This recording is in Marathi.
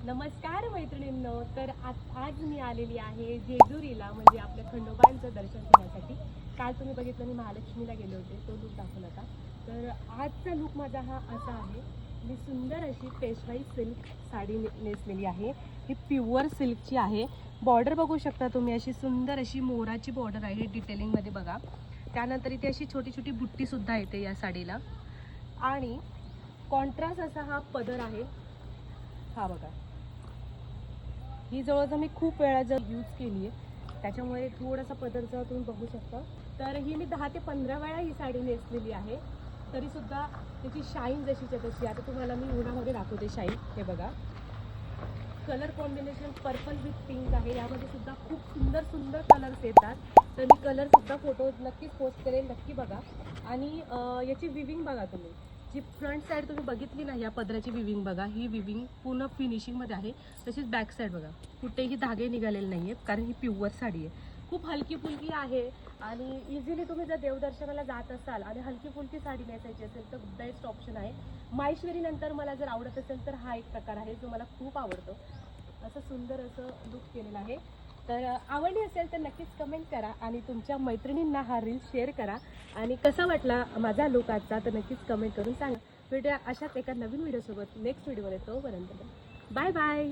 नमस्कार मैत्रिणींनो. तर आज मी आलेली आहे जेजुरीला, म्हणजे आपल्या खंडोबांचं दर्शन घेण्यासाठी. काल तुम्ही बघितलं मी महालक्ष्मीला गेले होते, तो लूक दाखवला होता. तर आजचा लूक माझा हा असा आहे. मी सुंदर अशी पेशवाई सिल्क साडी नेसलेली आहे. ही प्युअर सिल्कची आहे. बॉर्डर बघू शकता तुम्ही, अशी सुंदर अशी मोराची बॉर्डर आहे डिटेलिंगमध्ये बघा. त्यानंतर इथे अशी छोटी छोटी बुट्टीसुद्धा येते या साडीला. आणि कॉन्ट्रास्ट असा हा पदर आहे. हा बघा, ही जवळजवळ मी खूप वेळा यूज केली आहे, त्याच्यामुळे थोडासा पदरचा तुम्ही बघू शकता. तर ही मी 10 ते 15 वेळा ही साडी नेसलेली आहे, तरीसुद्धा त्याची शाईन जशीच्या तशी. आता तुम्हाला मी उन्हामध्ये दाखवते शाईन. हे बघा, colour combination purple with pink आहे. यामध्ये सुद्धा खूप सुंदर सुंदर कलर्स येतात. तर मी कलरसुद्धा फोटो नक्कीच पोस्ट करेल, नक्की बघा. आणि याची विविंग बघा तुम्ही, जी फ्रंट साईड तुम्ही बघितली ना, या पदराची विविंग बघा. ही विविंग पूर्ण फिनिशिंगमध्ये आहे. तशीच बॅक साईड बघा, कुठेही धागे निघालेले नाही आहेत, कारण ही प्युअर साडी आहे. खूप हलकी फुलकी आहे आणि इझिली तुम्ही जर देवदर्शनाला जात असाल आणि हलकी फुलकी साडी नेसायची असेल तर बेस्ट ऑप्शन आहे. माहेश्वरी नंतर मला जर आवडत असेल तर हा एक प्रकार आहे जो मला खूप आवडतो. असं सुंदर असं लुक केलेलं आहे. तर आवडली असेल तर नक्कीच कमेंट करा आणि तुमच्या मैत्रिणींना हा रील शेअर करा. आणि कसा वाटला माझा लुक आजचा तर नक्कीच कमेंट करून सांगा. भेटूया अशाच एका नवीन व्हिडिओसोबत नेक्स्ट व्हिडिओमध्ये. तोपर्यंत बाय बाय.